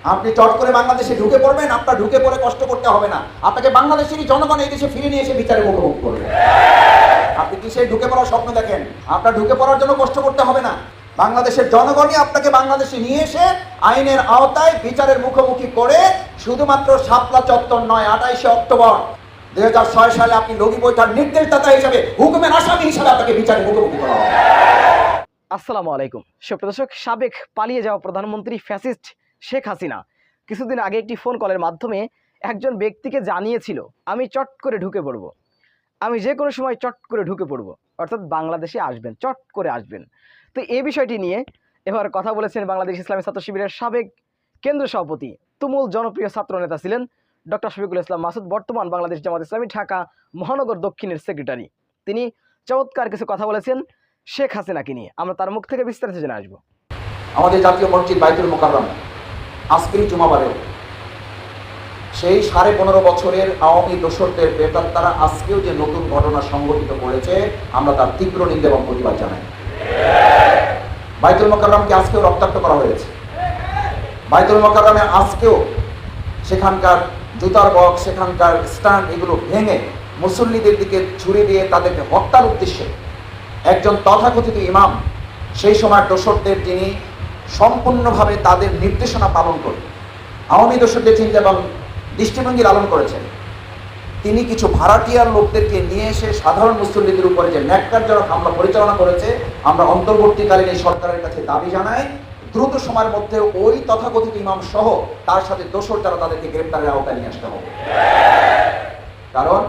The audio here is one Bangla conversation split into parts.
আপনি চট করে বাংলাদেশে ঢুকে পড়বেন, আপনার ঢুকে পড়ে কষ্ট করতে হবে না। আপনাকে বাংলাদেশেরই জনগণ এই দেশে ফিরে নিয়ে এসে বিচারে মুখোমুখি করবে। আপনি কি সেই ঢুকে পড়ার স্বপ্ন দেখেন? আপনার ঢুকে পড়ার জন্য কষ্ট করতে হবে না। বাংলাদেশের জনগণই আপনাকে বাংলাদেশে নিয়ে এসে আইনের আওতায় বিচারের মুখোমুখি করে, শুধুমাত্র শাপলা চত্বর নয়, 28শে অক্টোবর 2006 সালে আপনি লগি বৈঠার নির্দেশদাতা হিসাবে, হুকুমের আসামি হিসাবে আপনাকে বিচারের মুখোমুখি করা হবে। আসসালামু আলাইকুম সুপ্রিয় দর্শক, সাবেক পালিয়ে যাওয়া প্রধানমন্ত্রী ফ্যাসিস্ট শেখ হাসিনা কিছুদিন আগে একটি ফোন কলের মাধ্যমে একজন ব্যক্তিকে জানিয়েছিল, আমি চট করে ঢুকে পড়ব, আমি যে কোনো সময় চট করে ঢুকে পড়ব, অর্থাৎ বাংলাদেশে আসবেন, চট করে আসবেন। তো এই বিষয়টি নিয়ে এবার কথা বলেছেন বাংলাদেশ ইসলামী ছাত্র শিবিরের সাবেক কেন্দ্রীয় সভাপতি, তুমুল জনপ্রিয় ছাত্র নেতা ছিলেন ডক্টর শফিকুল ইসলাম মাসুদ, বর্তমান বাংলাদেশ জামাত ইসলামী ঢাকা মহানগর দক্ষিণের সেক্রেটারি। তিনি চমৎকার কিছু কথা বলেছেন শেখ হাসিনাকে নিয়ে। আমরা তার মুখ থেকে বিস্তারিত জেনে আসবো। আমাদের জাতীয় মসজিদ বাইতুল মোকাররম আজকের জুমাবারেও সেই 15.5 বছরের আওয়ামী দোসরদের প্রেতাত্মারা আজকেও যে নতুন ঘটনা সংঘটিত করেছে, আমরা তার তীব্র নিন্দা এবং প্রতিবাদ জানাই। বাইতুল মোকাররমকে আজকেও রক্তাক্ত করা হয়েছে। বাইতুল মোকাররমে আজকেও সেখানকার জুতার বক্স, সেখানকার স্ট্যান্ড, এগুলো ভেঙে মুসল্লিদের দিকে ছুরি দিয়ে তাদেরকে হত্যার উদ্দেশ্যে একজন তথাকথিত ইমাম, সেই সময় দোসরদের যিনি সম্পূর্ণভাবে তাদের নির্দেশনা পালন করে আওয়ামী দোসরদের চিন্তা এবং দৃষ্টিভঙ্গি লালন করেছেন, তিনি কিছু ভাড়াটিয়ার লোকদেরকে নিয়ে এসে সাধারণ মুসল্লিদের উপরে যে ন্যাক্কারজনক হামলা পরিচালনা করেছে, আমরা অন্তর্বর্তীকালীন এই সরকারের কাছে দাবি জানাই, দ্রুত সময়ের মধ্যে ওই তথাকথিত ইমাম সহ তার সাথে দোসর যারা, তাদেরকে গ্রেপ্তারের আওতায় নিয়ে আসতে হবে। কারণ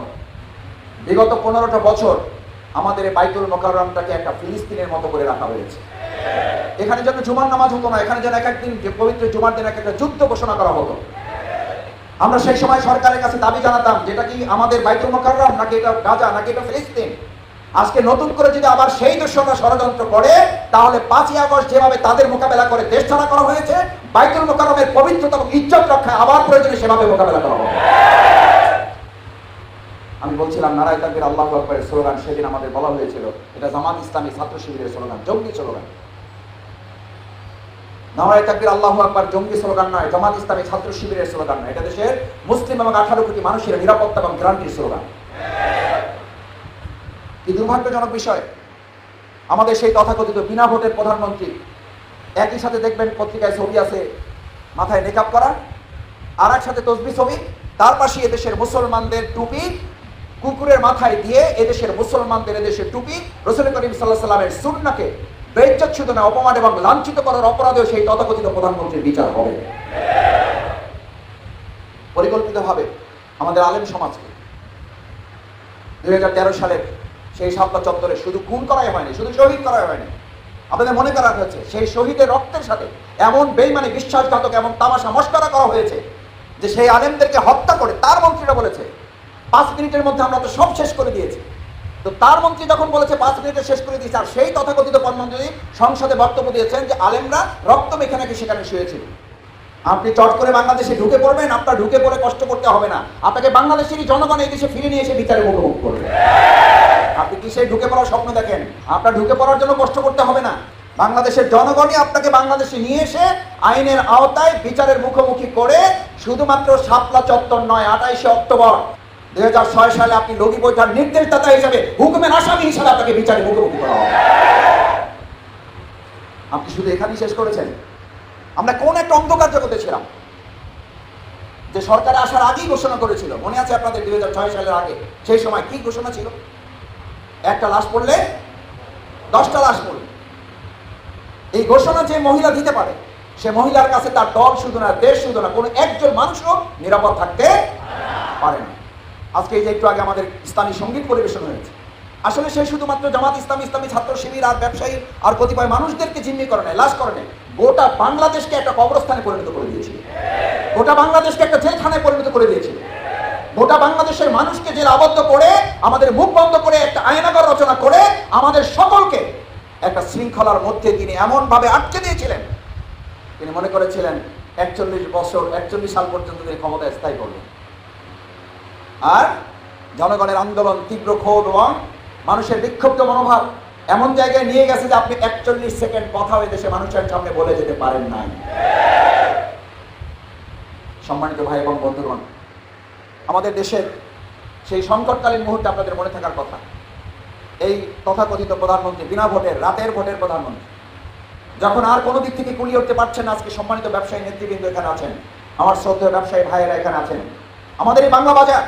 বিগত 15টা বছর আমাদের এই বাইতুল মোকাররমটাকে একটা ফিলিস্তিনের মতো করে রাখা হয়েছে। এখানে যেন জুমার নামাজ হতো না, এখানে যেন এক একদিন পবিত্র জুমার দিন একটা যুদ্ধ ঘোষণা করা হতো। আমরা সেই সময় সরকারের কাছে দাবি জানাতাম, যেটা কি আমাদের বাইতুল মোকাররম নাকি এটা গাজা নাকি এটা ফিলিস্তিন? আজকে নতুন করে যদি আবার সেই দর্শকরা ষড়যন্ত্র করে, তাহলে 5ই আগস্ট যেভাবে তাদের মোকাবেলা করে দেশ ছাড়া করা হয়েছে, বাইতুল মোকাররমের পবিত্রতা এবং ইজ্জত রক্ষায় আবার প্রয়োজনে সেভাবে মোকাবেলা করা হবে। আমি বলছিলাম নারায়ে তাকবীর আল্লাহু আকবারের স্লোগান সেদিন আমাদের বলা হয়েছিল এটা জামাত ইসলামী ছাত্র শিবিরের স্লোগান, জঙ্গি স্লোগান। নারায়ে তাকবীর আল্লাহু আকবার জঙ্গি স্লোগান নয়, জামাত ইসলামী ছাত্র শিবিরের স্লোগান নয়, এটা দেশের মুসলিম এবং 18 কোটি মানুষের নিরাপত্তা এবং গ্যারান্টির স্লোগান। কি দুর্ভাগ্যজনক বিষয়, আমাদের সেই তথাকথিত বিনা ভোটের প্রধানমন্ত্রী, একই সাথে দেখবেন পত্রিকায় ছবি আছে মাথায় মেকআপ করা, আর এক সাথে তসবিহ ছবি, তার পাশে এদেশের মুসলমানদের টুপি কুকুরের মাথায় দিয়ে এদেশের মুসলমানদের এদেশের টুপি রাসূল করিম সাল্লাল্লাহু আলাইহি সাল্লামের সুন্নাহকে বেইজ্জত শুধু না, অপমান এবং লাঞ্ছিত করার অপরাধেও সেই তথাকথিত প্রধানমন্ত্রীর বিচার হবে। পরিকল্পিতভাবে আমাদের আলেম সমাজকে 2013 সালের সেই শাপলা চত্বরে শুধু খুন করাই হয়নি, শুধু শহীদ করাই হয়নি, আপনাদের মনে করা হয়েছে সেই শহীদের রক্তের সাথে এমন বেঈমানি বিশ্বাসঘাতক এবং তামাশা মশকরা করা হয়েছে যে সেই আলেমদেরকে হত্যা করে তার মন্ত্রীরা বলেছে 5 মিনিটের মধ্যে আমরা তো সব শেষ করে দিয়েছি। তো তার মন্ত্রী যখন বলেছে 5 মিনিটে শেষ করে দিয়েছে, আর সেই তথাকথিত প্রধানমন্ত্রী সংসদে বক্তব্য দিয়েছেন যে আলেমরা রক্ত মেখে নাকি সেখানে শুয়েছিল। আপনি চট করে বাংলাদেশে ঢুকে পড়বেন, আপনার ঢুকে পড়ে কষ্ট করতে হবে না। আপনাকে বাংলাদেশেরই জনগণ এই দেশে ফিরে নিয়ে এসে বিচারে মুখোমুখি করবে। আপনি কি সেই ঢুকে পড়ার স্বপ্ন দেখেন? আপনার ঢুকে পড়ার জন্য কষ্ট করতে হবে না। বাংলাদেশের জনগণই আপনাকে বাংলাদেশে নিয়ে এসে আইনের আওতায় বিচারের মুখোমুখি করে, শুধুমাত্র শাপলা চত্বর নয়, 28শে অক্টোবর 2006 সালে আপনি লগি বৈঠার নির্দেশদাতা হিসাবে, হুকুমের আসামি হিসাবে আপনাকে বিচারের মুখোমুখি করা হবে। আপনি শুধু এখানেই শেষ করেছেন? আমরা কোন একটা অন্ধকার জগতে ছিলাম যে সরকারে আসার আগেই ঘোষণা করেছিল, মনে আছে আপনাদের 2006 সালের আগে? সেই সময় কি ঘোষণা ছিল? একটা লাশ পড়লে 10টা লাশ পড়লে। এই ঘোষণা যে মহিলা দিতে পারে, সে মহিলার কাছে তার দল শুধু না, দেশ শুধু না, কোনো একজন মানুষও নিরাপদ থাকতে পারে না। আজকে এই যে একটু আগে আমাদের ইসলামী সঙ্গীত পরিবেশন হয়েছে, আসলে সে শুধুমাত্র জামাত ইসলামী, ইসলামী ছাত্র শিবির আর ব্যবসায়ী আর কতিপয় মানুষদেরকে জিম্মি করে নেয়, লাশ করে নেয়, গোটা বাংলাদেশকে একটা কবরস্থানে পরিণত করে দিয়েছিল, গোটা বাংলাদেশকে একটা জেলখানায় পরিণত করে দিয়েছিল, গোটা বাংলাদেশের মানুষকে জেল আবদ্ধ করে, আমাদের মুখ বন্ধ করে একটা আয়নাগর রচনা করে আমাদের সকলকে একটা শৃঙ্খলার মধ্যে তিনি এমন ভাবে আটকে দিয়েছিলেন, তিনি মনে করেছিলেন 41 সাল পর্যন্ত তিনি ক্ষমতায় স্থায়ী করবেন। আর জনগণের আন্দোলন, তীব্র ক্ষোভ এবং মানুষের বিক্ষুব্ধ মনোভাব এমন জায়গায় নিয়ে গেছে যে আপনি 41 সেকেন্ড কথা ওই দেশে মানুষের সামনে বলে যেতে পারেন নাই। সম্মানিত ভাই এবং বন্ধুগণ, আমাদের দেশের সেই সংকটকালীন মুহূর্তে আপনাদের মনে থাকার কথা, এই তথাকথিত প্রধানমন্ত্রী, বিনা ভোটের, রাতের ভোটের প্রধানমন্ত্রী, যখন আর কোনো দিক থেকে কুলিয়ে উঠতে পারছেন, আজকে সম্মানিত ব্যবসায়ী নেতৃবৃন্দ এখানে আছেন, আমার শ্রদ্ধেয় ব্যবসায়ী ভাইয়েরা এখানে আছেন, আমাদের এই বাংলা বাজার,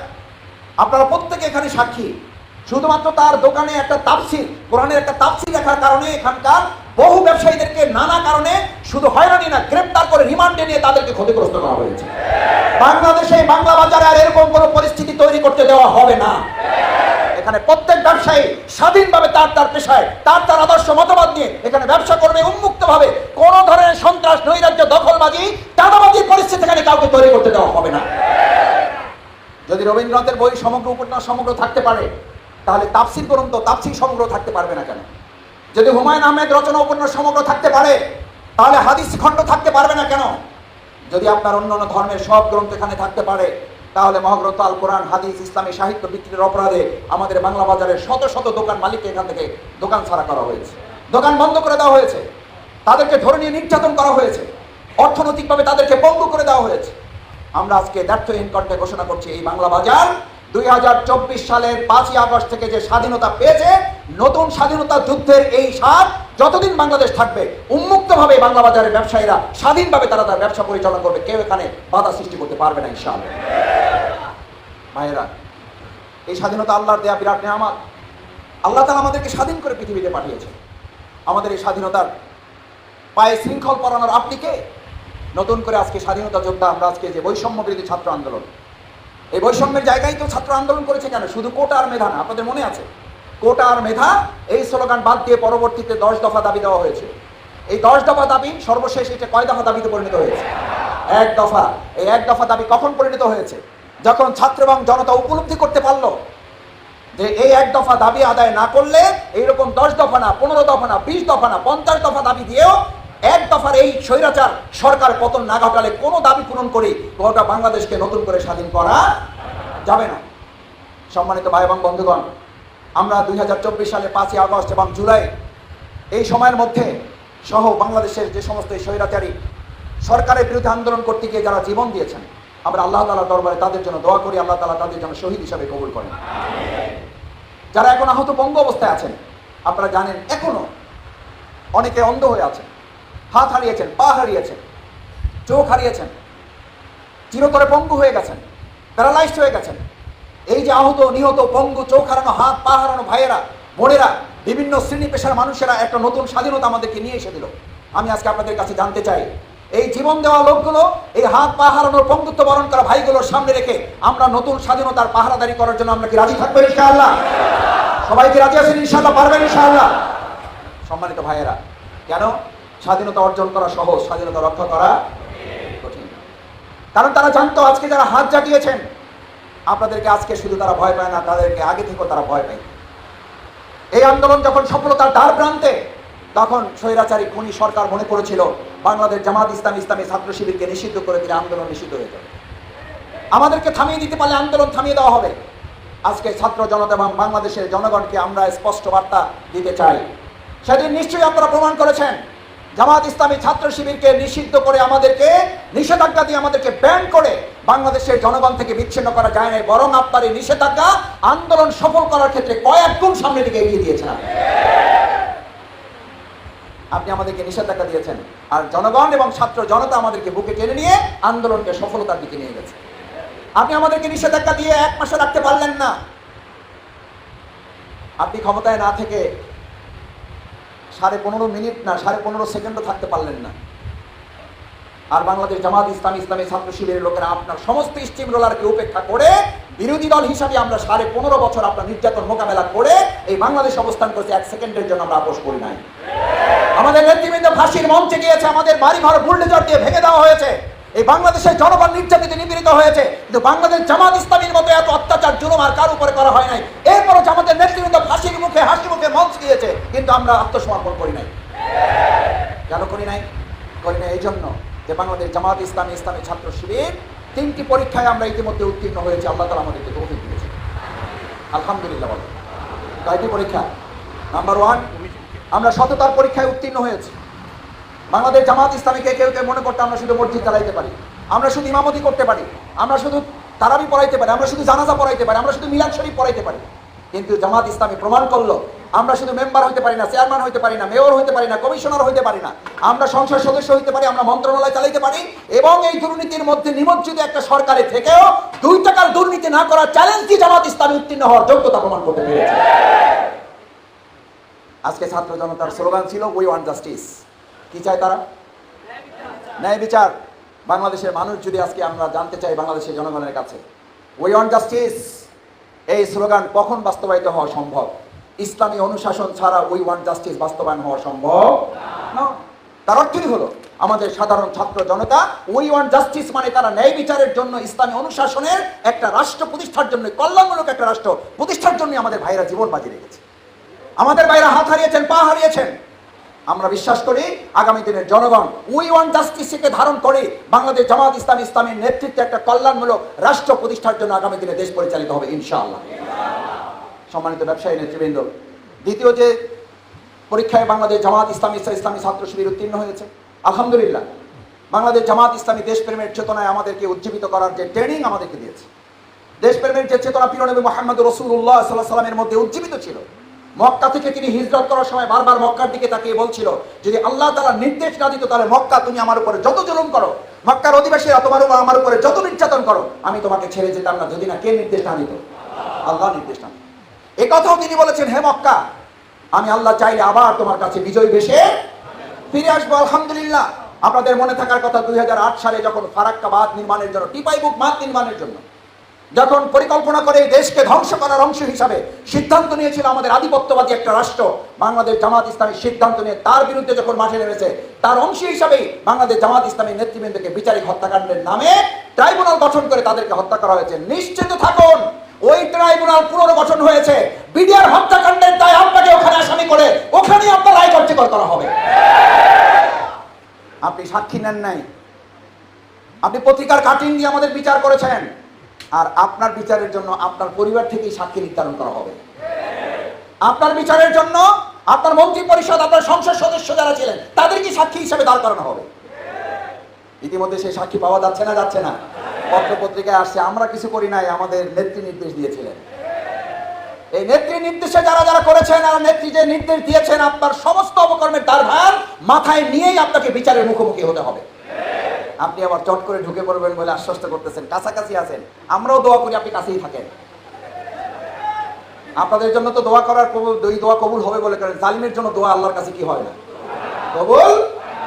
আপনারা প্রত্যেকে এখানে সাক্ষী। শুধুমাত্র তার দোকানে একটা তাফসীর, কোরআনের একটা তাফসীর লেখার কারণে এখানকার বহু ব্যবসায়ীদেরকে নানা কারণে শুধু হয়রানি না, গ্রেপ্তার করে রিমান্ডে নিয়ে তাদেরকে ক্ষতিগ্রস্ত করা হয়েছে। বাংলাদেশে বাংলা বাজারে আর এরকম কোনো পরিস্থিতি তৈরি করতে দেওয়া হবে না। এখানে প্রত্যেক ব্যবসায়ী স্বাধীনভাবে তার পেশায় তার আদর্শ মতবাদ নিয়ে এখানে ব্যবসা করবে উন্মুক্তভাবে। কোন ধরনের সন্ত্রাস, নৈরাজ্য, দখলবাজি, চাঁদাবাজির পরিস্থিতি এখানে কাউকে তৈরি করতে দেওয়া হবে না। যদি রবীন্দ্রনাথের বই সমগ্র উপন্যাস সমগ্র থাকতে পারে, তাহলে তাফসীর গ্রন্থ, তাফসীর সমগ্র থাকতে পারবে না কেন? যদি হুমায়ুন আহমেদ রচনা উপন্যাস সমগ্র থাকতে পারে, তাহলে হাদিস খণ্ড থাকতে পারবে না কেন? যদি আপনার অন্যান্য ধর্মের সব গ্রন্থ এখানে থাকতে পারে, তাহলে মহাগ্রন্থ আল কোরআন, হাদিস, ইসলামী সাহিত্য বিক্রির অপরাধে আমাদের বাংলা বাজারের শত শত দোকান মালিককে এখান থেকে দোকান ছাড়া করা হয়েছে, দোকান বন্ধ করে দেওয়া হয়েছে, তাদেরকে ধরে নিয়ে নির্যাতন করা হয়েছে, অর্থনৈতিকভাবে তাদেরকে পঙ্গু করে দেওয়া হয়েছে। আমরা আজকে দ্ব্যর্থহীন কণ্ঠে ঘোষণা করছি, এই বাংলা বাজার 2024 সালের 5ই আগস্ট থেকে যে স্বাধীনতা পেয়েছে, নতুন স্বাধীনতা যুদ্ধের এই স্বাদ যতদিন বাংলাদেশ থাকবে, উন্মুক্তভাবে বাংলা বাজারের ব্যবসায়ীরা স্বাধীনভাবে তারা তার ব্যবসা পরিচালনা করবে, কেউ এখানে বাধা সৃষ্টি করতে পারবে না ইনশাআল্লাহ। ভাইয়েরা, এই স্বাধীনতা আল্লাহর দেয়া বিরাট নেয়ামত। আল্লাহ তাআলা আমাদেরকে স্বাধীন করে পৃথিবীতে পাঠিয়েছে। আমাদের এই স্বাধীনতার পায়ে শৃঙ্খল পরানোর আপনি কে? নতুন করে আজকে স্বাধীনতা যোদ্ধা আমরা আজকে যে বৈষম্য বিরোধী ছাত্র আন্দোলন, এই বৈষম্যের জায়গায় তো ছাত্র আন্দোলন করেছে কেন? শুধু কোটা আর মেধা না, আপনাদের মনে আছে? কোটা আর মেধা এই স্লোগান বাদ দিয়ে পরবর্তীতে 10 দফা দাবি দেওয়া হয়েছে। এই 10 দফা দাবি সর্বশেষ এটা কয় দফা দাবিতে পরিণত হয়েছে? 1 দফা। এই 1 দফা দাবি কখন পরিণত হয়েছে? যখন ছাত্র এবং জনতা উপলব্ধি করতে পারলো যে এই 1 দফা দাবি আদায় না করলে এইরকম 10 দফা না, 15 দফা না, 20 দফা না, 50 দফা দাবি দিয়েও 1 দফার এই স্বৈরাচার সরকার পতন না ঘটালে কোনো দাবি পূরণ করে গোটা বাংলাদেশকে নতুন করে স্বাধীন করা যাবে না। সম্মানিত ভাই এবং বন্ধুগণ, আমরা 2024 সালে 5ই আগস্ট এবং জুলাই এই সময়ের মধ্যে সহ বাংলাদেশের যে সমস্ত স্বৈরাচারী সরকারের বিরুদ্ধে আন্দোলন করতে গিয়ে যারা জীবন দিয়েছেন, আমরা আল্লাহ তাআলার দরবারে তাদের জন্য দোয়া করি, আল্লাহ তাআলা তাদের জন্য শহীদ হিসাবে কবুল করেন। যারা এখন আহত পঙ্গু অবস্থায় আছেন, আপনারা জানেন এখনো অনেকে অন্ধ হয়ে আছেন, হাত হারিয়েছেন, পা হারিয়েছেন, চোখ হারিয়েছেন, চিরতরে পঙ্গু হয়ে গেছেন, প্যারালাইজড হয়ে গেছেন। এই যে আহত, নিহত, পঙ্গু, চোখ হারানো, হাত পা হারানো ভাইয়েরা, বোনেরা, বিভিন্ন শ্রেণী পেশার মানুষেরা একটা নতুন স্বাধীনতা আমাদেরকে নিয়ে এসে দিল। আমি আজকে আপনাদের কাছে জানতে চাই, এই জীবন দেওয়া লোকগুলো, এই হাত পা হারানোর, পঙ্গুত্ব বরণ করা ভাইগুলোর সামনে রেখে আমরা নতুন স্বাধীনতার পাহারাদারি করার জন্য আমরা কি রাজি থাকবো ইনশাআল্লাহ? সবাই কি রাজি আছেন ইনশাআল্লাহ? পারবেন ইনশাআল্লাহ? সম্মানিত ভাইয়েরা, কেন স্বাধীনতা অর্জন করা সহজ, স্বাধীনতা রক্ষা করা কঠিন? কারণ তারা জানতো আজকে যারা হাত জাগিয়েছেন আপনাদেরকে আজকে শুধু তারা ভয় পায় না, তাদেরকে আগে থেকেও তারা ভয় পায়। এই আন্দোলন যখন সফলতার দ্বার প্রান্তে, তখন স্বৈরাচারী খুনি সরকার মনে করেছিল বাংলাদেশ জামাত ইসলামী, ইসলামী ছাত্র শিবিরকে নিষিদ্ধ করে দিলে আন্দোলন নিষিদ্ধ হয়ে যাবে, আমাদেরকে থামিয়ে দিতে পারলে আন্দোলন থামিয়ে দেওয়া হবে। আজকে ছাত্র জনতা এবং বাংলাদেশের জনগণকে আমরা স্পষ্ট বার্তা দিতে চাই। সেদিন নিশ্চয়ই আপনারা প্রমাণ করেছেন, জামাত ইসলামী ছাত্র শিবিরকে নিষিদ্ধ করে, আমাদেরকে নিষেধাজ্ঞা দিয়ে, আমাদেরকে ব্যান করে বাংলাদেশের জনগণ থেকে বিচ্ছিন্ন করা যায় না, বরং আপনার এই নিষেধাজ্ঞা আন্দোলন সফল করার ক্ষেত্রে কয়েক গুণ সামনের দিকে এগিয়ে দিয়েছেন। আপনি আমাদেরকে নিষেধাজ্ঞা দিয়েছেন, আর জনগণ এবং ছাত্র জনতা আমাদেরকে বুকে টেনে নিয়ে আন্দোলনকে সফলতার দিকে নিয়ে গেছে। আপনি আমাদেরকে নিষেধাজ্ঞা দিয়ে 1 মাসে রাখতে পারলেন না। আপনি ক্ষমতায় না থেকে 15.5 মিনিট না, 15.5 সেকেন্ডও থাকতে পারলেন না। আর বাংলাদেশ জামাত ইসলামী, ইসলামী ছাত্র শিবিরের লোকেরা আপনার সমস্ত স্টিম রোলারকে উপেক্ষা করে বিরোধী দল হিসাবে আমরা 15.5 বছর আপনার নির্যাতন মোকাবেলা করে এই বাংলাদেশ অবস্থান করছে, 1 সেকেন্ডের জন্য আমরা আপোষ করি নাই। আমাদের নেতৃবৃন্দ ফাঁসির মঞ্চে গিয়েছে, আমাদের বাড়িঘর বুলডোজার দিয়ে ভেঙে দেওয়া হয়েছে, এই বাংলাদেশের জনগণ নির্যাতিত, নিপীড়িত হয়েছে, কিন্তু বাংলাদেশ জামাত ইসলামীর মতো এত অত্যাচার, জুলুম আর কার উপরে করা হয় নাই। এরপরও আমাদের নেতৃবৃন্দ ফাঁসির মুখে, হাসি মুখে মঞ্চ দিয়েছে, কিন্তু আমরা আত্মসমর্পণ করি নাই। কেন করি নাই? করি নাই এই জন্য যে বাংলাদেশ জামাত ইসলামী, ইসলামী ছাত্র শিবির 3টি পরীক্ষায় আমরা ইতিমধ্যে উত্তীর্ণ হয়েছি। আল্লাহ তাআলা আমাদেরকে তৌফিক দিয়েছে, আলহামদুলিল্লাহ। বলো কয়টি পরীক্ষা? নাম্বার 1, আমরা সততার পরীক্ষায় উত্তীর্ণ হয়েছি। বাংলাদেশ জামাত ইসলামীকে কেউ কেউ মনে করতে আমরা শুধু মসজিদ চালাইতে পারি, আমরা শুধু ইমামতি করতে পারি, আমরা শুধু তারাবি পড়াইতে পারি, আমরা শুধু জানাজা পড়াইতে পারি, আমরা শুধু মিলাদ শরীফ পড়াইতে পারি। কিন্তু জামাত ইসলামী প্রমাণ করলো আমরা শুধু মেম্বার হইতে পারি না, চেয়ারম্যান হইতে পারি না, মেয়র হইতে পারি না, কমিশনার হইতে পারি না, আমরা সংসদ সদস্য হইতে পারি, আমরা মন্ত্রণালয় চালাইতে পারি। এবং এই দুর্নীতির মধ্যে নিমজ্জিত একটা সরকারে থেকেও 2 টাকার দুর্নীতি না করার চ্যালেঞ্জ দিয়ে জামাত ইসলামী উত্তীর্ণ হওয়ার যোগ্যতা প্রমাণ করতে পেরেছে। আজকে ছাত্র জনতার স্লোগান ছিল উই ওয়ান্ট জাস্টিস। কি চায় তারা? ন্যায় বিচার। বাংলাদেশের মানুষ যদি আজকে আমরা জানতে চাই বাংলাদেশের জনগণের কাছে উই ওয়ান্ট জাস্টিস, এই স্লোগান কখন বাস্তবায়িত হওয়া সম্ভব? ইসলামী অনুশাসন ছাড়া উই ওয়ান্ট জাস্টিস বাস্তবায়ন হওয়া সম্ভব না। তার অর্থই হলো আমাদের সাধারণ ছাত্র জনতা উই ওয়ান্ট জাস্টিস মানে তারা ন্যায় বিচারের জন্য, ইসলামী অনুশাসনের একটা রাষ্ট্র প্রতিষ্ঠার জন্য, কল্যাণমূলক একটা রাষ্ট্র প্রতিষ্ঠার জন্য আমাদের ভাইরা জীবন বাজি রেখেছে, আমাদের ভাইরা হাত হারিয়েছেন, পা হারিয়েছেন। আমরা বিশ্বাস করি আগামী দিনের জনগণ উই ওয়ান্ট জাস্টিসকে ধারণ করে বাংলাদেশ জামাত ইসলামী ইসলামের নেতৃত্বে একটা কল্যাণমূলক রাষ্ট্র প্রতিষ্ঠার জন্য আগামী দিনে দেশ পরিচালিত হবে ইনশাআল্লাহ। সম্মানিত ব্যবসায়ী নেতৃবৃন্দ, দ্বিতীয় যে পরীক্ষায় বাংলাদেশ জামাত ইসলামী ইসলামী ছাত্র শিবির উত্তীর্ণ হয়েছে, আলহামদুলিল্লাহ। বাংলাদেশ জামাত ইসলামী দেশপ্রেমের চেতনায় আমাদেরকে উজ্জীবিত করার যে ট্রেনিং আমাদেরকে দিয়েছে, দেশপ্রেমের যে চেতনা প্রিয় নবী মুহাম্মদ রাসূলুল্লাহ সাল্লাল্লাহু আলাইহি ওয়াসাল্লামের মধ্যে উজ্জীবিত ছিল। মক্কা থেকে তিনি হিজরত করার সময় বারবার মক্কার দিকে তাকিয়ে বলছিল, যদি আল্লাহ তাআলা নির্দেশ না দিত তাহলে মক্কা তুমি আমার উপরে যত জুলুম করো, মক্কার অধিবাসীরা তোমার উপর আমার উপরে যত নির্যাতন করো, আমি তোমাকে ছেড়ে যেতাম না যদি না কে নির্দেশ না দিত? আল্লাহ নির্দেশ না। এই কথাও তিনি বলেছেন, হে মক্কা, আমি আল্লাহ চাইলে আবার তোমার কাছে বিজয় বেশে ফিরে আসবো। আলহামদুলিল্লাহ। আপনাদের মনে থাকার কথা 2008 সালে যখন ফারাক্কা বাঁধ নির্মাণের জন্য, টিপাই বুক বাঁধ নির্মাণের জন্য যখন পরিকল্পনা করে দেশকে ধ্বংস করার অংশ হিসাবে সিদ্ধান্ত নিয়েছিল আমাদের আধিপত্যবাদী একটা রাষ্ট্র বাংলাদেশ জামাত ইসলামী, সিদ্ধান্ত নিয়ে তার বিরুদ্ধে যখন মাঠে নেমেছে, তার অংশ হিসাবে বাংলাদেশ জামাত ইসলামীর নেতৃবৃন্দকে বিচারিক হত্যাকাণ্ডের নামে ট্রাইব্যুনাল গঠন করে তাদেরকে হত্যা করা হয়েছে। নিশ্চিত থাকুন, ওই ট্রাইব্যুনাল পুনর্গঠন হয়েছে, বিডিআর হত্যাকাণ্ডের দায় আপনাকে ওখানে আসামি করে ওখানেই আপনার রায় কার্যকর করা হবে। আপনি সাক্ষী নেন নাই, আপনি পত্রিকার কাটিং দিয়ে আমাদের বিচার করেছেন, আর আপনার বিচারের জন্য আপনার পরিবার থেকেই সাক্ষী নির্ধারণ করা হবে। আপনার বিচারের জন্য আপনার মন্ত্রী পরিষদ, আপনার সংসদ সদস্য যারা ছিলেন তাদেরকে সাক্ষী হিসেবে দাঁড় করানো হবে। ইতিমধ্যে সেই সাক্ষী পাওয়া যাচ্ছে না? যাচ্ছে না। পত্র পত্রিকায় আসছে, আমরা কিছু করি নাই, আমাদের নেত্রী নির্দেশ দিয়েছিলেন। এই নেত্রী নির্দেশে যারা যারা করেছেন আর নেত্রী যে নির্দেশ দিয়েছেন, আপনার সমস্ত অপকর্মের দায়ভার মাথায় নিয়েই আপনাকে বিচারের মুখোমুখি হতে হবে। আপনি আবার চট করে ঢুকে পড়বেন বলে আশ্বস্ত করতেছেন, কাছাকাছি আছেন, আমরাও দোয়া করি আপনি কাছেই থাকেন। আপনাদের জন্য তো দোয়া করার দোয়া কবুল হবে বলে করেন, জালিমের জন্য দোয়া আল্লাহর কাছে কি হয় না? কবুল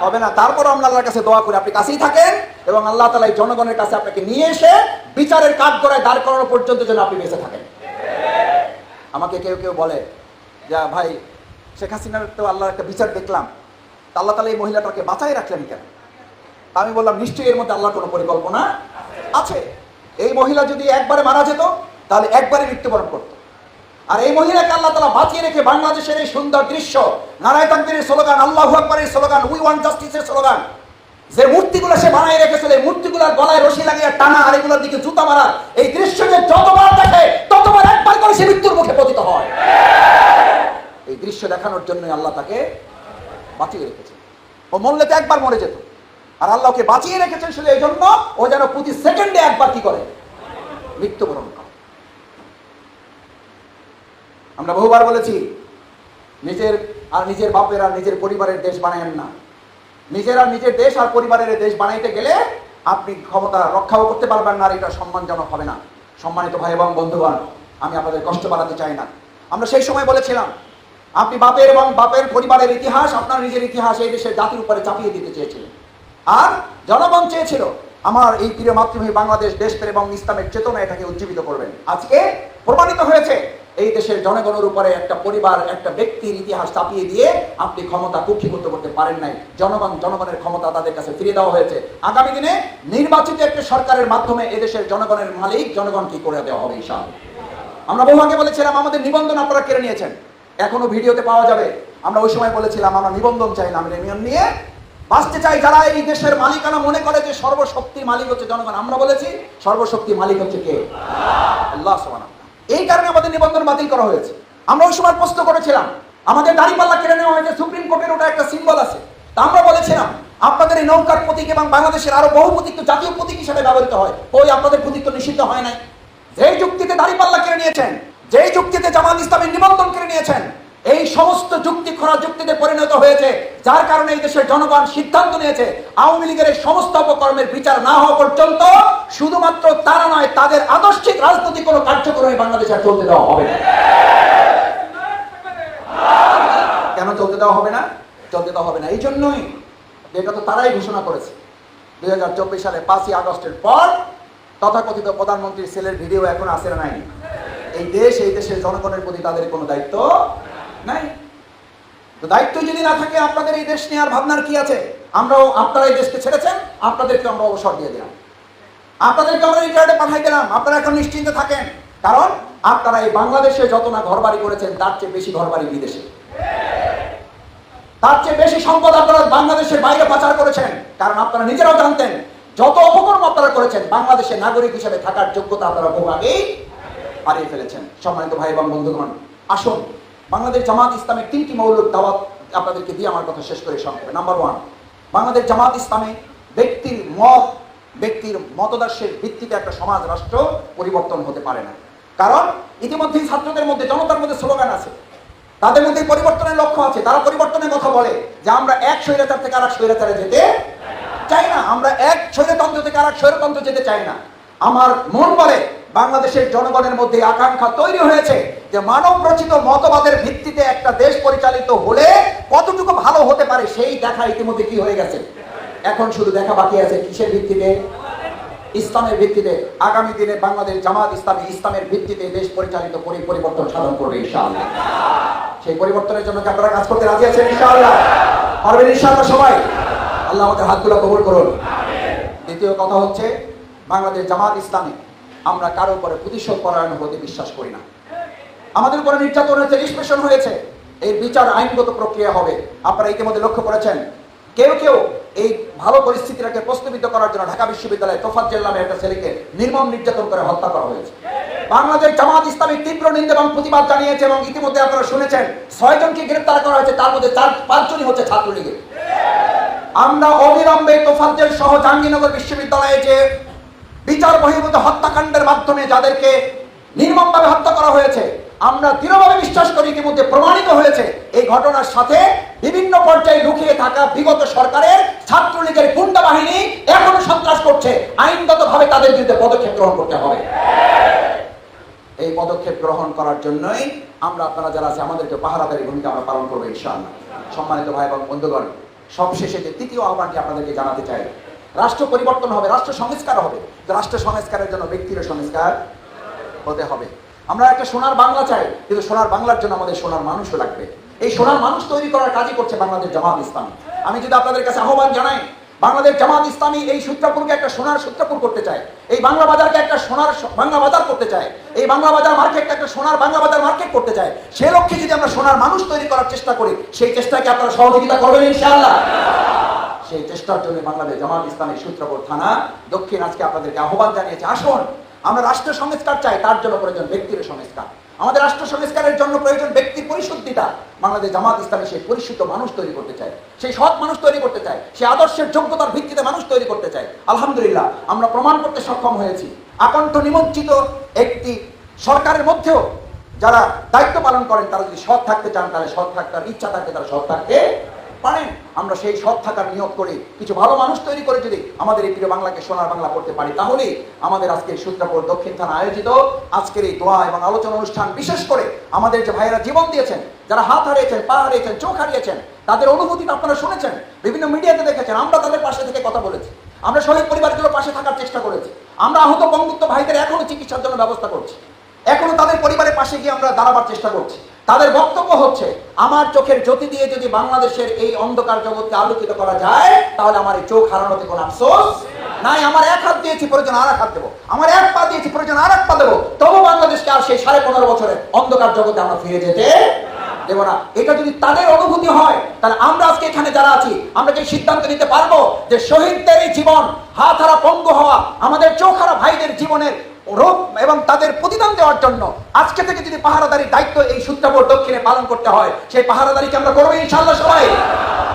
হবে না। তারপরও আমরা আল্লাহর কাছে দোয়া করি আপনি কাছেই থাকেন এবং আল্লাহ তাআলা জনগণের কাছে আপনাকে নিয়ে এসে বিচারের কাঠগড়ায় দাঁড় করানো পর্যন্ত যেন আপনি বেঁচে থাকেন। আমাকে কেউ কেউ বলে যে ভাই, শেখ হাসিনার তো আল্লাহর একটা বিচার দেখলাম, আল্লাহ তাআলা এই মহিলাটাকে বাঁচাই রাখলেন কেন? আমি বললাম, নিশ্চয়ই এর মধ্যে আল্লাহর কোনো পরিকল্পনা আছে। এই মহিলা যদি একবারে মারা যেত তাহলে একবারে মৃত্যুবরণ করত, আর এই মহিলাকে আল্লাহ তাআলা বাঁচিয়ে রেখে বাংলাদেশের এই সুন্দর দৃশ্য, নারায়ে তাকবীরের স্লোগান, আল্লাহু আকবারের স্লোগান, উই ওয়ান্ট জাস্টিসের স্লোগান, যে মূর্তিগুলো সে বানায় রেখেছিল, এই মূর্তিগুলোর গলায় রশি লাগিয়ে টানা আর এগুলোর দিকে জুতা মারা, এই দৃশ্যকে যতবার দেখে ততবার একবার করে সে মৃত্যুর মুখে পতিত হয়। এই দৃশ্য দেখানোর জন্যই আল্লাহ তাকে বাঁচিয়ে রেখেছে। ও মরলে তো একবার মরে যেত, আর আল্লাহকে বাঁচিয়ে রেখেছেন শুধু এই জন্য ও যেন প্রতি সেকেন্ডে একবার কি করে? মৃত্যুবরণ করে। আমরা বহুবার বলেছি, নিজের আর নিজের বাপের আর নিজের পরিবারের দেশ বানায়েন না। নিজের আর নিজের দেশ আর পরিবারের দেশ বানাইতে গেলে আপনি ক্ষমতা রক্ষাও করতে পারবেন না, আর এটা সম্মানজনক হবে না। সম্মানিত ভাই এবং বন্ধুগণ, আমি আপনাদের কষ্ট বাড়াতে চাই না। আমরা সেই সময় বলেছিলাম, আপনি বাপের এবং বাপের পরিবারের ইতিহাস, আপনার নিজের ইতিহাস এই দেশের জাতির উপরে চাপিয়ে দিতে চেয়েছিলেন, আর জনগণ চেয়েছিল আমার এই প্রিয় মাতৃভূমি বাংলাদেশ দেশপ্রেম এবং ইসলামের চেতনা এটাকে উজ্জীবিত করবেন। আজকে প্রমাণিত হয়েছে, এই দেশের জনগণের উপরে একটা পরিবার, একটা ব্যক্তির ইতিহাস চাপিয়ে দিয়ে আপনি ক্ষমতা কুক্ষিগত করতে পারেন নাই। জনগণের ক্ষমতা তাদের কাছে ফিরিয়ে দেওয়া হয়েছে। আগামী দিনে নির্বাচিত একটা সরকারের মাধ্যমে এদেশের জনগণের মালিক জনগণ কি করে দেওয়া হবে ইনশাআল্লাহ। আমরা বহু আগে বলেছিলাম আমাদের নিবন্ধন আপনারা কেড়ে নিয়েছেন, এখনো ভিডিওতে পাওয়া যাবে। আমরা ওই সময় বলেছিলাম আমরা নিবন্ধন চাই না, আমরা ইউনিয়ন নিয়ে বাঁচতে চাই। যারা এই দেশের মালিকানা মনে করে যে সর্বশক্তির মালিক হচ্ছে জনগণ, আমরা বলেছি সর্বশক্তির মালিক হচ্ছে কে? আল্লাহ সুবহানাহু। এই কারণে আমাদের নিবন্ধন বাতিল করা হয়েছে। আমরা ওই সময় প্রশ্ন করেছিলাম, আমাদের দাড়িপাল্লা কেড়ে নেওয়া হয়েছে, সুপ্রিম কোর্টের ওটা একটা সিম্বল আছে। তা আমরা বলেছিলাম আপনাদের এই নৌকার প্রতীক এবং বাংলাদেশের আরো বহু প্রতীক তো জাতীয় প্রতীক হিসেবে ব্যবহৃত হয়, ওই আপনাদের প্রতীক তো নিষিদ্ধ হয় নাই। যেই যুক্তিতে দাঁড়িপাল্লা কেড়ে নিয়েছেন, যেই যুক্তিতে জামাত ইসলামের নিবন্ধন কেড়ে নিয়েছেন, এই সমস্ত যুক্তি খরা যুক্তিতে পরিণত হয়েছে, যার কারণে এই দেশের জনগণ সিদ্ধান্ত নিয়েছে আওয়ামী লীগের এই সমস্ত অপকর্মের বিচার না হওয়া পর্যন্ত শুধুমাত্র তারা নয়, তাদের আদর্শিক রাজনৈতিক কোনো কার্যক্রমে বাংলাদেশে আর চলতে দেওয়া হবে না। কেন চলতে দেওয়া হবে না? চলতে দেওয়া হবে না এই জন্যই, এটা তো তারাই ঘোষণা করেছে 2024 সালে 5ই আগস্টের পর তথাকথিত প্রধানমন্ত্রীর ছেলের ভিডিও এখন আসে না নাই। এই দেশের জনগণের প্রতি তাদের কোনো দায়িত্ব নাই। তো দায়িত্ব যদি না থাকে আপনাদের এই দেশ নিয়ে আর ভাবনার কি আছে? আপনারা এই দেশকে ছেড়েছেন, আপনাদেরকে আমরা অবসর দিয়ে দিলাম, আপনাদেরকে আমরা রিটায়ার্ডে পাঠাই দিলাম, আপনারা এখন নিশ্চিন্তে থাকেন। কারণ আপনারা এই বাংলাদেশে যত না ঘরবাড়ি করেছেন তার চেয়ে বেশি ঘরবাড়ি বিদেশে, তার চেয়ে বেশি সম্পদ আপনারা বাংলাদেশের বাইরে পাচার করেছেন। কারণ আপনারা নিজেরাও জানতেন যত অপকর্ম আপনারা করেছেন, বাংলাদেশের নাগরিক হিসেবে থাকার যোগ্যতা আপনারা বহু আগেই হারিয়ে ফেলেছেন। সম্মানিত ভাই এবং বন্ধুগণ, আসুন বাংলাদেশ জামাত ইসলামের 3টি মৌলিক দাওয়াত আপনাদেরকে দিয়ে আমার কথা শেষ করে সংক্ষেপে। নাম্বার 1, বাংলাদেশ জামাত ইসলামে ব্যক্তির মতাদর্শের ভিত্তিতে একটা সমাজ রাষ্ট্র পরিবর্তন হতে পারে না। কারণ ইতিমধ্যেই ছাত্রদের মধ্যে, জনতার মধ্যে স্লোগান আছে, তাদের মধ্যে পরিবর্তনের লক্ষ্য আছে, তারা পরিবর্তনের কথা বলে যে আমরা এক স্বৈরাচার থেকে আরেক স্বৈরাচারে যেতে চাই না, আমরা এক স্বৈরতন্ত্র থেকে আরেক স্বৈরতন্ত্র যেতে চাই না। আমার মন বলে বাংলাদেশের জনগণের মধ্যে আকাঙ্ক্ষা তৈরি হয়েছে যে মানব রচিত মতবাদের ভিত্তিতে একটা দেশ পরিচালিত হলে কতটুকু ভালো হতে পারে সেই দেখা ইতিমধ্যে কি হয়ে গেছে। এখন শুধু দেখা বাকি আছে কিসের ভিত্তিতে? ইসলামের ভিত্তিতে। আগামী দিনে বাংলাদেশ জামাত ইসলামী ইসলামের ভিত্তিতে দেশ পরিচালিত পরিবর্তন সাধন করবে ইনশাআল্লাহ। সেই পরিবর্তনের জন্য কি আপনারা কাজ করতে রাজি আছেন ইনশাআল্লাহ? পারবেন ইনশাআল্লাহ সবাই? আল্লাহ আমাদের হাতগুলো কবুল করুন। দ্বিতীয় কথা হচ্ছে, বাংলাদেশ জামাত ইসলামী আমরা কারো উপরে প্রতিশোধ পরায়ণ হতে বিশ্বাস করি না। আমাদের উপরে নির্যাতন হয়েছে, নিষ্পেষণ হয়েছে, এই বিচার আইনগত প্রক্রিয়া হবে। আপনারা ইতিমধ্যে লক্ষ্য করেছেন কেউ এই ভালো পরিস্থিতিটাকে প্রস্তাবিত করার জন্য ঢাকা বিশ্ববিদ্যালয়ে তোফাজ্জল নামে একটা ছেলেকে নির্মম নির্যাতন করে হত্যা করা হয়েছে। বাংলাদেশ জামাত ইসলামী তীব্র নিন্দা এবং প্রতিবাদ জানিয়েছে এবং ইতিমধ্যে আপনারা শুনেছেন 6 জনকে গ্রেফতার করা হয়েছে, তার মধ্যে 5 জনই হচ্ছে ছাত্রলীগের। আমরা অবিলম্বে তোফাজ্জল সহ জাহাঙ্গীরনগর বিশ্ববিদ্যালয়ে যে বিচার বহির্ভূত হত্যাকাণ্ডের মাধ্যমে যাদেরকে নির্মমভাবে হত্যা করা হয়েছে, আমরা দৃঢ়ভাবে বিশ্বাস করি ইতিমধ্যে প্রমাণিত হয়েছে এই ঘটনার সাথে বিভিন্ন পর্যায়ে লুকিয়ে থাকা বিগত সরকারের ছাত্রলীগের গুন্ডা বাহিনী এখনো সন্ত্রাস করছে। আইনগতভাবে তাদের বিরুদ্ধে পদক্ষেপ গ্রহণ করতে হবে। এই পদক্ষেপ গ্রহণ করার জন্যই আমরা, আপনারা যারা আছে, আমাদেরকে পাহারাদারি ভূমিকা আমরা পালন করবো ইনশাআল্লাহ। সম্মানিত ভাই এবং বন্ধুগণ, সবশেষে যে তৃতীয় আহ্বানটি আপনাদেরকে জানাতে চাই, রাষ্ট্র পরিবর্তন হবে, রাষ্ট্র সংস্কার হবে। রাষ্ট্র সংস্কারের জন্য ব্যক্তির সংস্কার হতে হবে। আমরা একটা সোনার বাংলা চাই, কিন্তু সোনার বাংলার জন্য আমাদের সোনার মানুষও লাগবে। এই সোনার মানুষ তৈরি করার কাজই করছে বাংলাদেশ জামাত ইসলামী। আমি যদি আপনাদের কাছে আহ্বান জানাই, বাংলাদেশ জামাত ইসলামী এই সূত্রাপুরকে একটা সোনার সূত্রাপুর করতে চায়, এই বাংলা বাজারকে একটা সোনার বাংলা বাজার করতে চায়, এই বাংলা বাজার মার্কেটকে একটা সোনার বাংলা বাজার মার্কেট করতে চায়। সে লক্ষ্যে যদি আমরা সোনার মানুষ তৈরি করার চেষ্টা করি, সেই চেষ্টাকে আপনারা সহযোগিতা করবেন ইনশাআল্লাহ। সেই চেষ্টার জন্য বাংলাদেশ জামাত ইসলামী সূত্রাপুর থানা দক্ষিণ আজকে আপনাদেরকে আহ্বান জানিয়েছে, আসুন আমরা রাষ্ট্র সংস্কার চাই, তার জন্য প্রয়োজন ব্যক্তির সংস্কার। আমাদের রাষ্ট্র সংস্কারের জন্য প্রয়োজন ব্যক্তির পরিশুদ্ধিতা। বাংলাদেশ জামাত ইসলামী সেই পরিশুদ্ধ মানুষ তৈরি করতে চায়, সেই সৎ মানুষ তৈরি করতে চায়, সেই আদর্শের যোগ্যতার ভিত্তিতে মানুষ তৈরি করতে চায়। আলহামদুলিল্লাহ আমরা প্রমাণ করতে সক্ষম হয়েছি। আকণ্ঠ নিমজ্জিত একটি সরকারের মধ্যেও যারা দায়িত্ব পালন করেন, তারা যদি সৎ থাকতে চান, তাহলে সৎ থাকার ইচ্ছা থাকতে তারা সৎ থাকতে পারেন। আমরা সেই সৎ থাকার নিয়োগ করে কিছু ভালো মানুষ তৈরি করে যদি আমাদের এই প্রিয় বাংলাকে সোনার বাংলা করতে পারি, তাহলে আমাদের আজকে সূত্রাপুর দক্ষিণ থানা আয়োজিত আজকের এই দোয়া এবং আলোচনা অনুষ্ঠান, বিশেষ করে আমাদের যে ভাইয়েরা জীবন দিয়েছেন, যারা হাত হারিয়েছেন, পা হারিয়েছেন, চোখ হারিয়েছেন, তাদের অনুভূতিটা আপনারা শুনেছেন, বিভিন্ন মিডিয়াতে দেখেছেন। আমরা তাদের পাশে থেকে কথা বলেছি, আমরা শহীদ পরিবারগুলোর পাশে থাকার চেষ্টা করেছি, আমরা আহত বঙ্গবন্ধু ভাইদের এখনো চিকিৎসার জন্য ব্যবস্থা করছি, এখনো তাদের পরিবারের পাশে গিয়ে আমরা দাঁড়াবার চেষ্টা করছি। তাদের বক্তব্য হচ্ছে, আমার চোখের জ্যোতি দিয়ে যদি বাংলাদেশের এই অন্ধকার জগৎকে আলোকিত করা যায়, তাহলে আমার এই চোখ হারানোতে কোনো আফসোস নাই। আমার এক হাত দিয়েছি, প্রয়োজন আর এক হাত দেবো, আমার এক পা দিয়েছি, প্রয়োজন আর এক পা দেবো, তবু বাংলাদেশকে আর সেই 15.5 বছরের অন্ধকার জগতে আমরা ফিরে যেতে দেব না। এটা যদি তাদের অনুভূতি হয়, তাহলে আমরা আজকে এখানে যারা আছি, আমরা কি সিদ্ধান্ত নিতে পারবো যে শহীদদের এই জীবন, হাত হারা পঙ্গু হওয়া, আমাদের চোখ হারা ভাইদের জীবনের রোগ এবং তাদের প্রতিদান দেওয়ার জন্য আজকে থেকে যদি পাহারাদারির দায়িত্ব এই সূত্রাপুর দক্ষিণে পালন করতে হয়, সেই পাহারাদারিকে আমরা করবো ইনশাআল্লাহ সবাই।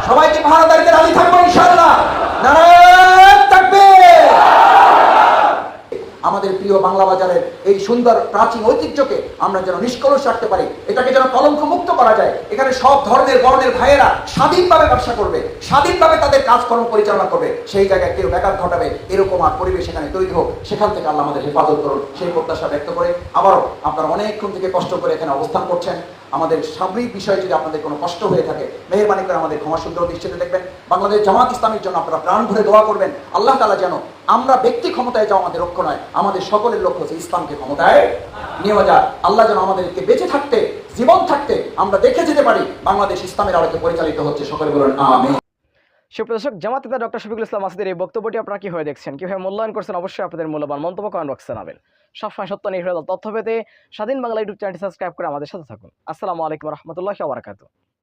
সবাই কি পাহারাদারিতে রাজি থাকবো ইনশাআল্লাহ? নারায়ণ তাকবীর। আমাদের প্রিয় বাংলা বাজারের এই সুন্দর প্রাচীন ঐতিহ্যকে আমরা যেন নিষ্কলুষ রাখতে পারি, এটাকে যেন কলঙ্ক মুক্ত করা যায়। এখানে সব ধর্মের বর্ণের ভাইয়েরা স্বাধীনভাবে ব্যবসা করবে, স্বাধীনভাবে তাদের কাজকর্ম পরিচালনা করবে। সেই জায়গায় কেউ ব্যাঘাত ঘটাবে এরকম আর পরিবেশ এখানে তৈরি হোক, সেখান থেকে আল্লাহ আমাদের হেফাজত করুন, সেই প্রত্যাশা ব্যক্ত করে আবারও আপনারা অনেকক্ষণ থেকে কষ্ট করে এখানে অবস্থান করছেন। আমাদের সাময়িক বিষয়ে যদি আপনাদের কোনো কষ্ট হয়ে থাকে, মেহেরবানি করে আমাদের ক্ষমা সুন্দর দৃষ্টিতে দেখবেন। বাংলাদেশ জামাত ইসলামীর জন্য আপনারা প্রাণ ভরে দোয়া করবেন। আল্লাহ তাআলা যেন আমরা ব্যক্তি ক্ষমতায় যাওয়া আমাদের লক্ষ্য নয়, আমাদের সকলের লক্ষ্য হচ্ছে ইসলামকে ক্ষমতায় নিয়ে যাওয়া। আল্লাহ যেন আমাদেরকে বেঁচে থাকতে, জীবন থাকতে আমরা দেখে যেতে পারি বাংলাদেশ ইসলামের আলোকে পরিচালিত হচ্ছে। সকলে বলুন আমিন। সুপ্রদর্শক, জামাত নেতা ডক্টর শফিকুল ইসলাম আসিদের এই বক্তব্যটি আপনারা কিভাবে দেখছেন, কিভাবে মূল্যায়ন করছেন, অবশ্যই আপনাদের মূল্যবান মন্তব্য কমেন্ট বক্সে জানাবেন। সবসময় সত্য নির্ভর তথ্য পেতে স্বাধীন বাংলা ইউটিউব চ্যানেলটি সাবস্ক্রাইব করে আমাদের সাথে থাকুন। আসসালামু আলাইকুম রহমতুল্লাহি ওয়া বারাকাতুহু।